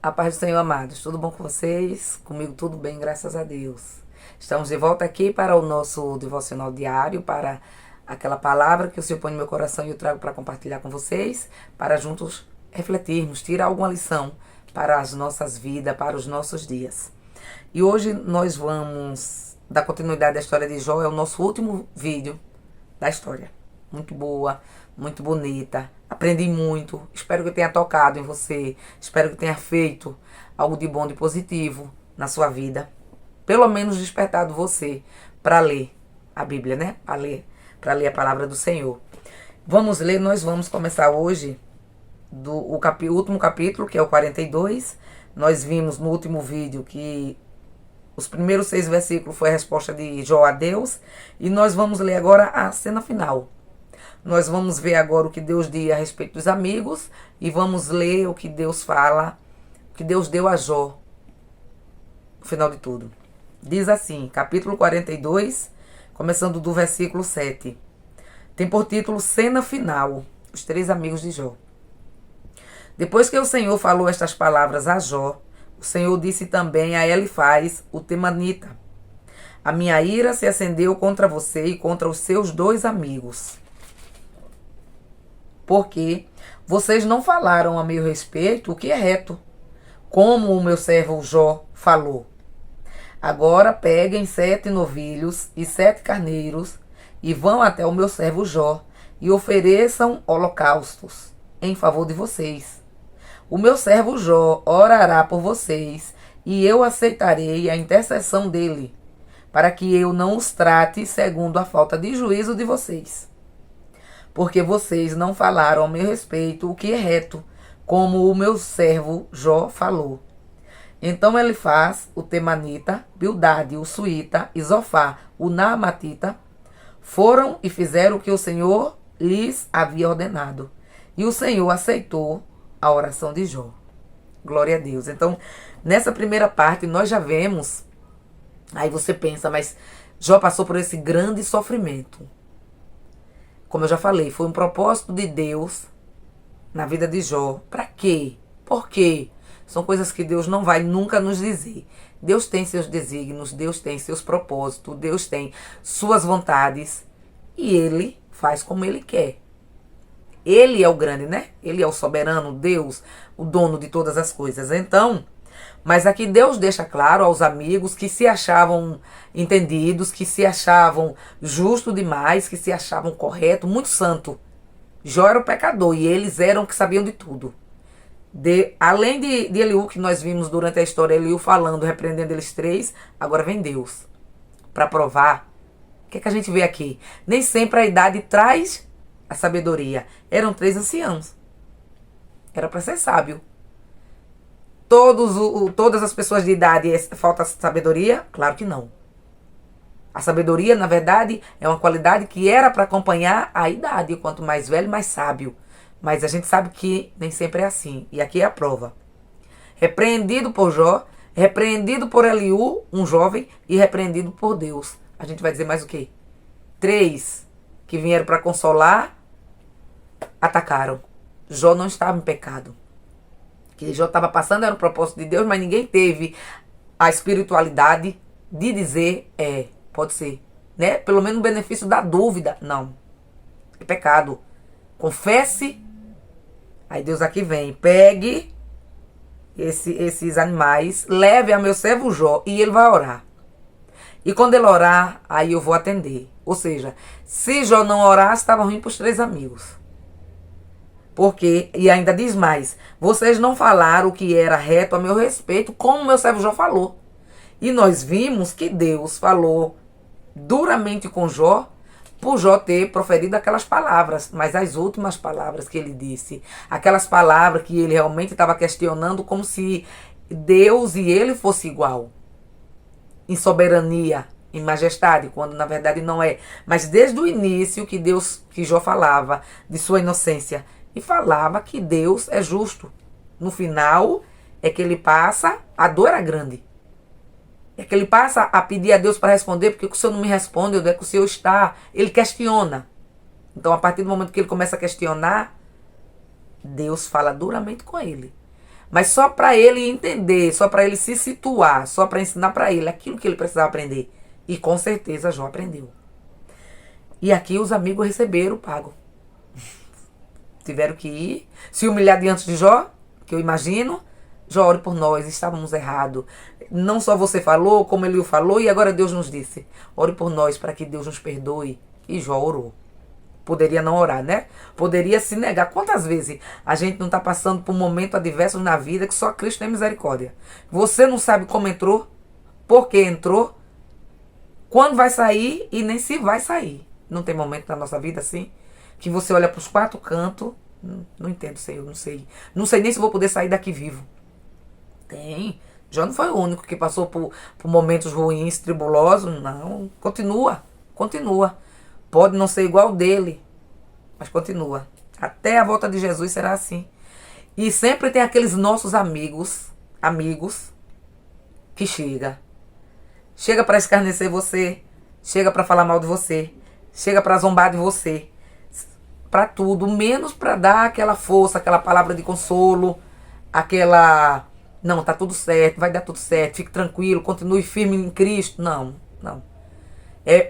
A paz do Senhor, amados. Tudo bom com vocês? Comigo tudo bem, graças a Deus. Estamos de volta aqui para o nosso devocional diário, para aquela palavra que o Senhor põe no meu coração e eu trago para compartilhar com vocês, para juntos refletirmos, tirar alguma lição para as nossas vidas, para os nossos dias. E hoje nós vamos dar continuidade à história de Jó, é o nosso último vídeo da história. Muito boa, muito bonita. Aprendi muito. Espero que tenha tocado em você. Espero que tenha feito algo de bom, de positivo na sua vida. Pelo menos despertado você para ler a Bíblia, né? Para ler a palavra do Senhor. Vamos ler, nós vamos começar hoje do último capítulo, que é o 42. Nós vimos no último vídeo que os primeiros 6 versículos foi a resposta de Jó a Deus. E nós vamos ler agora a cena final. Nós vamos ver agora o que Deus diz a respeito dos amigos e vamos ler o que Deus fala, o que Deus deu a Jó, no final de tudo. Diz assim, capítulo 42, começando do versículo 7. Tem por título Cena Final, os 3 amigos de Jó. Depois que o Senhor falou estas palavras a Jó, o Senhor disse também a Elifaz, o temanita: a minha ira se acendeu contra você e contra os seus 2 amigos. Porque vocês não falaram a meu respeito o que é reto, como o meu servo Jó falou. Agora peguem 7 novilhos e 7 carneiros e vão até o meu servo Jó e ofereçam holocaustos em favor de vocês. O meu servo Jó orará por vocês e eu aceitarei a intercessão dele, para que eu não os trate segundo a falta de juízo de vocês. Porque vocês não falaram ao meu respeito o que é reto, como o meu servo Jó falou. Então Elifaz, o temanita, Bildade, o suíta, e Zofar, o naamatita, foram e fizeram o que o Senhor lhes havia ordenado. E o Senhor aceitou a oração de Jó. Glória a Deus. Então, nessa primeira parte, nós já vemos, aí você pensa, mas Jó passou por esse grande sofrimento. Como eu já falei, foi um propósito de Deus na vida de Jó. Para quê? Por quê? São coisas que Deus não vai nunca nos dizer. Deus tem seus desígnios, Deus tem seus propósitos, Deus tem suas vontades e Ele faz como Ele quer. Ele é o grande, né? Ele é o soberano, Deus, o dono de todas as coisas. Então, mas aqui Deus deixa claro aos amigos que se achavam entendidos, que se achavam justo demais, que se achavam correto, muito santo. Jó era o pecador e eles eram que sabiam de tudo. Além de Eliú, que nós vimos durante a história, Eliú falando, repreendendo eles 3, agora vem Deus para provar. O que é que a gente vê aqui? Nem sempre a idade traz a sabedoria. Eram 3 anciãos. Era para ser sábio. Todas as pessoas de idade falta sabedoria? Claro que não. A sabedoria, na verdade, é uma qualidade que era para acompanhar a idade. Quanto mais velho, mais sábio. Mas a gente sabe que nem sempre é assim. E aqui é a prova. Repreendido por Jó, repreendido por Eliú, um jovem, e repreendido por Deus. A gente vai dizer mais o quê? 3 que vieram para consolar, atacaram. Jó não estava em pecado. O que Jó estava passando era um propósito de Deus, mas ninguém teve a espiritualidade de dizer, pode ser, né? Pelo menos o benefício da dúvida. Não. É pecado. Confesse. Aí Deus aqui vem. Pegue esses animais, leve a meu servo Jó e ele vai orar. E quando ele orar, aí eu vou atender. Ou seja, se Jó não orasse, estava ruim para os 3 amigos. Porque, e ainda diz mais, vocês não falaram o que era reto a meu respeito, como meu servo Jó falou. E nós vimos que Deus falou duramente com Jó, por Jó ter proferido aquelas palavras, mas as últimas palavras que ele disse, aquelas palavras que ele realmente estava questionando como se Deus e ele fosse igual, em soberania, em majestade, quando na verdade não é. Mas desde o início que Jó falava de sua inocência, e falava que Deus é justo. No final, é que ele passa, a dor era grande. É que ele passa a pedir a Deus para responder, porque o Senhor não me responde, onde é que o Senhor está? Ele questiona. Então, a partir do momento que ele começa a questionar, Deus fala duramente com ele. mas só para ele entender, só para ele se situar, só para ensinar para ele aquilo que ele precisava aprender. E com certeza Jó aprendeu. E aqui os amigos receberam o pago. Tiveram que ir, se humilhar diante de Jó, que eu imagino. Jó, ore por nós, estávamos errados. Não só você falou, como ele o falou, e agora Deus nos disse. Ore por nós para que Deus nos perdoe. E Jó orou. Poderia não orar, né? Poderia se negar. Quantas vezes a gente não está passando por momentos adversos na vida que só Cristo tem misericórdia? Você não sabe como entrou, por que entrou, quando vai sair e nem se vai sair. Não tem momento na nossa vida assim que você olha para os quatro cantos. Não entendo, Senhor, não sei. Não sei nem se vou poder sair daqui vivo. Tem. Jó não foi o único que passou por momentos ruins, tribulosos. Não. Continua. Continua. Pode não ser igual dele, mas continua. Até a volta de Jesus será assim. E sempre tem aqueles nossos amigos que chega para escarnecer você, chega para falar mal de você, chega para zombar de você, para tudo, menos para dar aquela força, aquela palavra de consolo, aquela, não, tá tudo certo, vai dar tudo certo, fique tranquilo, continue firme em Cristo. Não.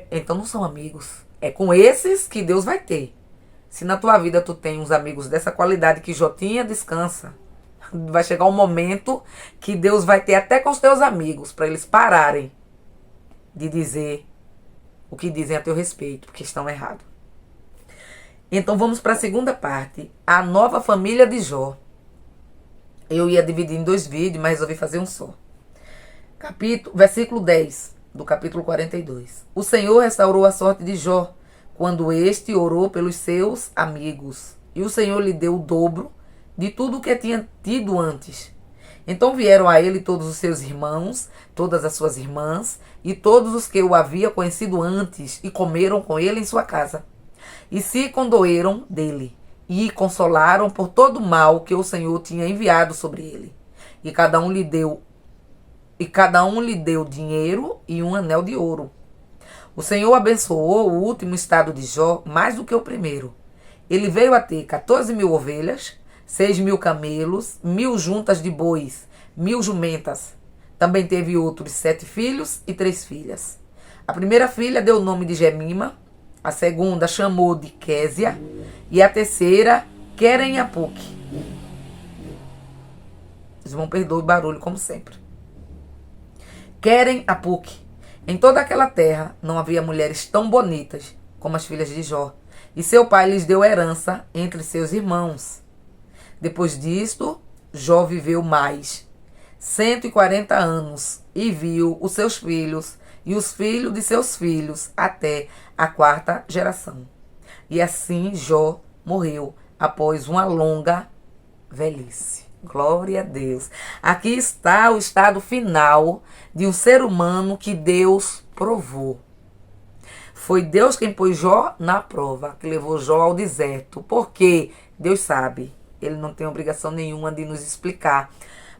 Então não são amigos. É com esses que Deus vai ter. Se na tua vida tu tem uns amigos dessa qualidade que Jó tinha, descansa. Vai chegar um momento que Deus vai ter até com os teus amigos, para eles pararem de dizer o que dizem a teu respeito, porque estão errados. Então vamos para a segunda parte, a nova família de Jó. Eu ia dividir em 2 vídeos, mas resolvi fazer um só. Versículo 10. Do capítulo 42. O Senhor restaurou a sorte de Jó, quando este orou pelos seus amigos. E o Senhor lhe deu o dobro de tudo o que tinha tido antes. Então vieram a ele todos os seus irmãos, todas as suas irmãs, e todos os que o havia conhecido antes, e comeram com ele em sua casa. E se condoeram dele, e consolaram por todo o mal que o Senhor tinha enviado sobre ele. E cada um lhe deu dinheiro e um anel de ouro. O Senhor abençoou o último estado de Jó mais do que o primeiro. Ele veio a ter 14.000 ovelhas, 6.000 camelos, 1.000 juntas de bois, 1.000 jumentas. Também teve outros 7 filhos e 3 filhas. A primeira filha deu o nome de Gemima, a segunda chamou de Késia e a terceira Queren-Apuque. Vocês vão perdoar o barulho como sempre. Queren-Apuque. Em toda aquela terra não havia mulheres tão bonitas como as filhas de Jó, e seu pai lhes deu herança entre seus irmãos. Depois disto, Jó viveu mais 140 anos e viu os seus filhos e os filhos de seus filhos até a 4ª geração. E assim Jó morreu após uma longa velhice. Glória a Deus. Aqui está o estado final de um ser humano que Deus provou. Foi Deus quem pôs Jó na prova, que levou Jó ao deserto. Porque Deus sabe, Ele não tem obrigação nenhuma de nos explicar.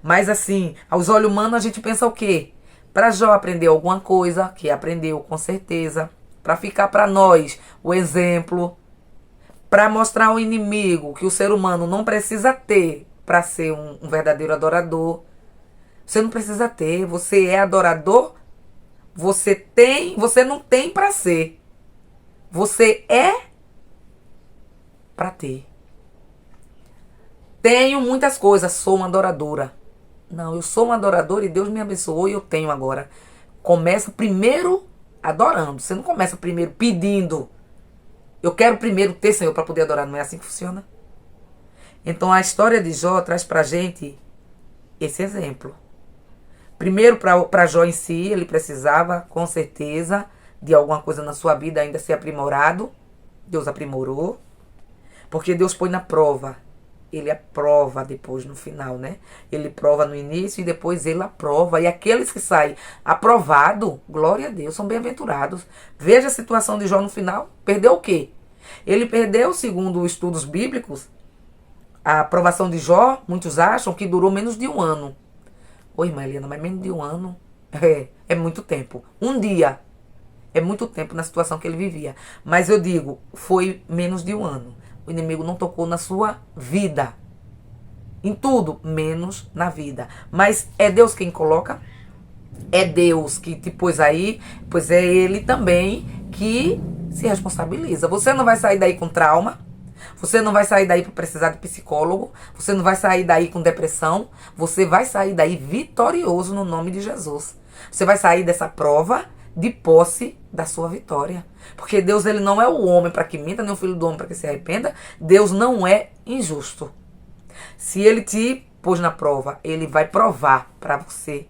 Mas assim, aos olhos humanos a gente pensa o quê? Para Jó aprender alguma coisa, que aprendeu com certeza. Para ficar para nós o exemplo. Para mostrar ao inimigo que o ser humano não precisa ter para ser um verdadeiro adorador. Você não precisa ter, você é adorador, você não tem para ser. Você é para ter. Tenho muitas coisas, sou uma adoradora. Não, eu sou uma adoradora e Deus me abençoou e eu tenho agora. Começa primeiro adorando, você não começa primeiro pedindo. Eu quero primeiro ter, Senhor, para poder adorar, não é assim que funciona? Então a história de Jó traz pra gente esse exemplo. Primeiro, para Jó em si, ele precisava, com certeza, de alguma coisa na sua vida ainda ser aprimorado. Deus aprimorou. Porque Deus põe na prova. Ele aprova depois no final, né? Ele prova no início e depois ele aprova. E aqueles que saem aprovado, glória a Deus, são bem-aventurados. Veja a situação de Jó no final. Perdeu o quê? Ele perdeu, segundo estudos bíblicos, a aprovação de Jó, muitos acham que durou menos de 1 ano. Oi, irmã Helena, mas menos de 1 ano é muito tempo. Um dia é muito tempo na situação que ele vivia. Mas eu digo, foi menos de 1 ano. O inimigo não tocou na sua vida. em tudo, menos na vida. Mas é Deus quem coloca? É Deus que te pôs aí, pois é Ele também que se responsabiliza. Você não vai sair daí com trauma, você não vai sair daí para precisar de psicólogo, você não vai sair daí com depressão, você vai sair daí vitorioso no nome de Jesus. Você vai sair dessa prova de posse da sua vitória. Porque Deus, ele não é o homem para que minta, nem o filho do homem para que se arrependa. Deus não é injusto. Se ele te pôs na prova, ele vai provar para você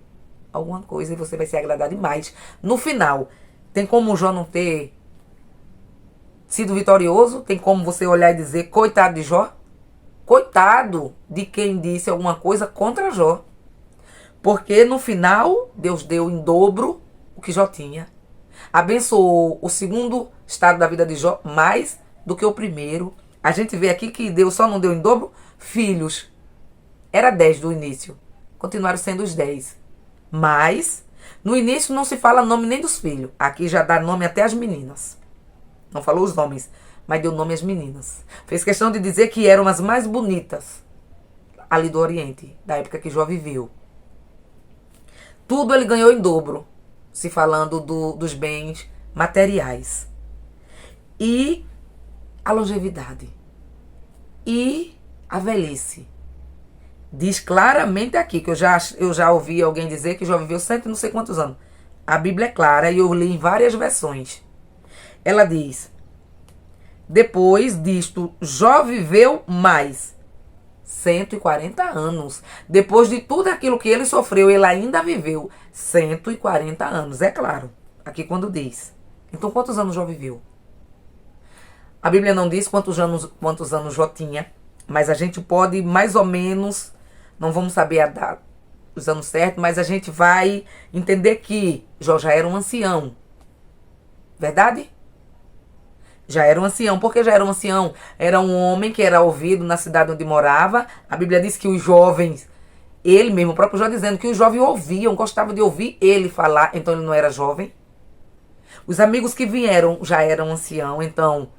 alguma coisa e você vai se agradar demais. No final, tem como o Jó não ter sido vitorioso? Tem como você olhar e dizer, coitado de Jó? Coitado de quem disse alguma coisa contra Jó. Porque no final, Deus deu em dobro o que Jó tinha. Abençoou o segundo estado da vida de Jó mais do que o primeiro. A gente vê aqui que Deus só não deu em dobro filhos. Era 10 do início. Continuaram sendo os 10. Mas, no início não se fala nome nem dos filhos. Aqui já dá nome até às meninas. Não falou os nomes, mas deu nome às meninas. Fez questão de dizer que eram as mais bonitas ali do Oriente, da época que Jó viveu. Tudo ele ganhou em dobro, se falando dos bens materiais. E a longevidade. E a velhice. Diz claramente aqui, que eu já ouvi alguém dizer que Jó viveu 100 e não sei quantos anos. A Bíblia é clara e eu li em várias versões. Ela diz, depois disto, Jó viveu mais 140 anos. Depois de tudo aquilo que ele sofreu, ele ainda viveu 140 anos. É claro, aqui quando diz. Então, quantos anos Jó viveu? A Bíblia não diz quantos anos Jó tinha, mas a gente pode mais ou menos, não vamos saber os anos certos, mas a gente vai entender que Jó já era um ancião. Verdade? Já era um ancião. Por que já era um ancião? Era um homem que era ouvido na cidade onde morava. A Bíblia diz que os jovens, ele mesmo, o próprio Jó dizendo que os jovens ouviam, gostavam de ouvir ele falar, então ele não era jovem. Os amigos que vieram já eram ancião, então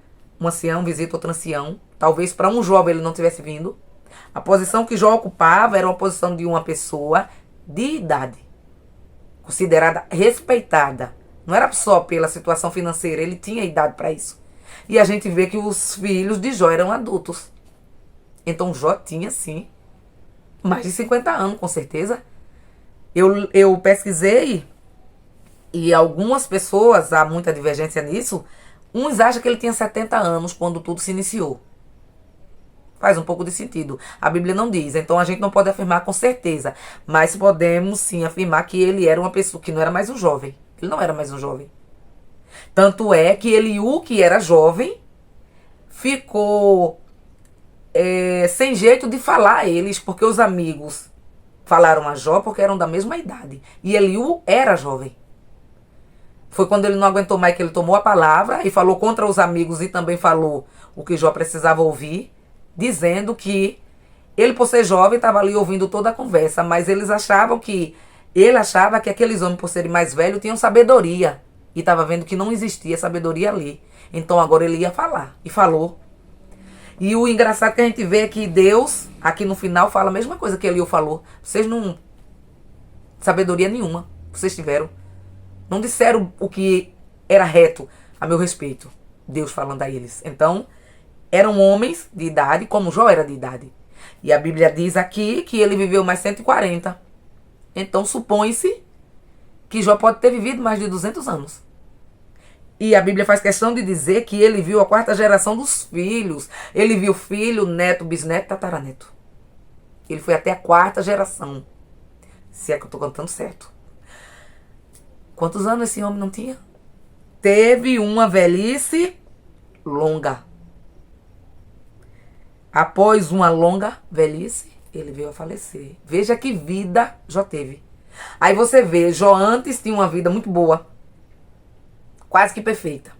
um ancião visita outro ancião. Talvez para um jovem ele não tivesse vindo. A posição que Jó ocupava era uma posição de uma pessoa de idade, considerada respeitada. Não era só pela situação financeira, ele tinha idade para isso. E a gente vê que os filhos de Jó eram adultos. Então Jó tinha, sim, mais de 50 anos, com certeza. Eu pesquisei e algumas pessoas, há muita divergência nisso, uns acham que ele tinha 70 anos quando tudo se iniciou. Faz um pouco de sentido. A Bíblia não diz, então a gente não pode afirmar com certeza. Mas podemos sim afirmar que ele era uma pessoa que não era mais um jovem. Ele não era mais um jovem. Tanto é que Eliú, que era jovem, ficou sem jeito de falar a eles, porque os amigos falaram a Jó porque eram da mesma idade. E Eliú era jovem. Foi quando ele não aguentou mais que ele tomou a palavra e falou contra os amigos e também falou o que Jó precisava ouvir, dizendo que ele, por ser jovem, estava ali ouvindo toda a conversa, mas ele achava que aqueles homens, por serem mais velhos, tinham sabedoria. E estava vendo que não existia sabedoria ali. Então agora ele ia falar. E falou. E o engraçado que a gente vê é que Deus, aqui no final, fala a mesma coisa que Eliú falou. Vocês não... sabedoria nenhuma vocês tiveram. Não disseram o que era reto a meu respeito. Deus falando a eles. Então, eram homens de idade, como Jó era de idade. E a Bíblia diz aqui que ele viveu mais 140. Então, supõe-se que Jó pode ter vivido mais de 200 anos. E a Bíblia faz questão de dizer que ele viu a 4ª geração dos filhos. Ele viu filho, neto, bisneto, tataraneto. Ele foi até a 4ª geração. Se é que eu estou contando certo. Quantos anos esse homem não tinha? Teve uma velhice longa. Após uma longa velhice, ele veio a falecer. Veja que vida Jó teve. Aí você vê, Jó antes tinha uma vida muito boa. Quase que perfeita.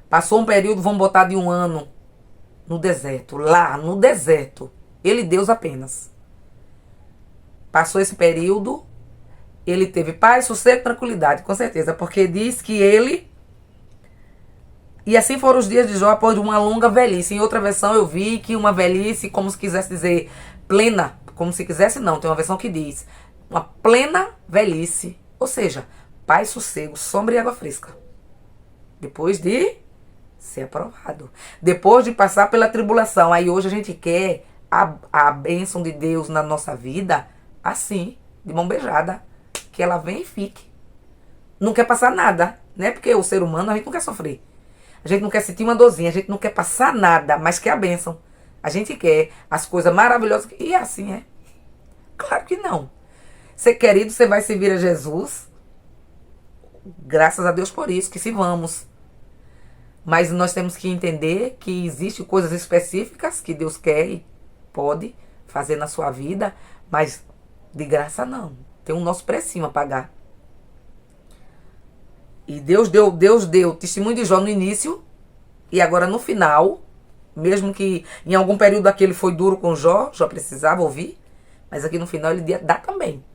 Passou um período, vamos botar de 1 ano, no deserto. Lá, no deserto. Ele e Deus apenas. Passou esse período, ele teve paz, sossego e tranquilidade, com certeza. Porque diz que ele... E assim foram os dias de Jó após uma longa velhice. Em outra versão eu vi que uma velhice, como se quisesse dizer, plena, como se quisesse não, tem uma versão que diz, uma plena velhice, ou seja, paz, sossego, sombra e água fresca. Depois de ser aprovado. Depois de passar pela tribulação. Aí hoje a gente quer a bênção de Deus na nossa vida assim, de mão beijada. Que ela vem e fique. Não quer passar nada, né? Porque o ser humano, a gente não quer sofrer. A gente não quer sentir uma dorzinha, a gente não quer passar nada, mas quer a bênção. A gente quer as coisas maravilhosas. E assim é. Claro que não. Ser querido, você vai servir a Jesus. Graças a Deus por isso, que se vamos. Mas nós temos que entender que existem coisas específicas que Deus quer e pode fazer na sua vida, mas de graça não. Tem um nosso precinho a pagar. E Deus deu testemunho de Jó no início e agora no final, mesmo que em algum período aquele foi duro com Jó precisava ouvir, mas aqui no final ele dá também.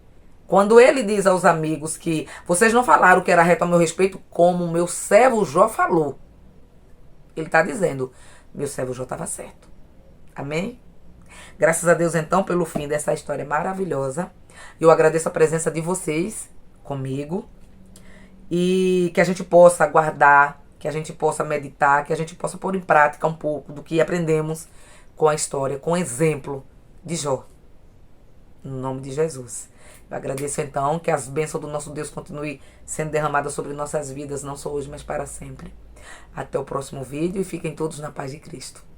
Quando ele diz aos amigos que vocês não falaram o que era reto a meu respeito, como o meu servo Jó falou. Ele está dizendo, meu servo Jó estava certo. Amém? Graças a Deus, então, pelo fim dessa história maravilhosa. Eu agradeço a presença de vocês comigo. E que a gente possa guardar, que a gente possa meditar, que a gente possa pôr em prática um pouco do que aprendemos com a história, com o exemplo de Jó. No nome de Jesus. Eu agradeço, então, que as bênçãos do nosso Deus continuem sendo derramadas sobre nossas vidas, não só hoje, mas para sempre. Até o próximo vídeo e fiquem todos na paz de Cristo.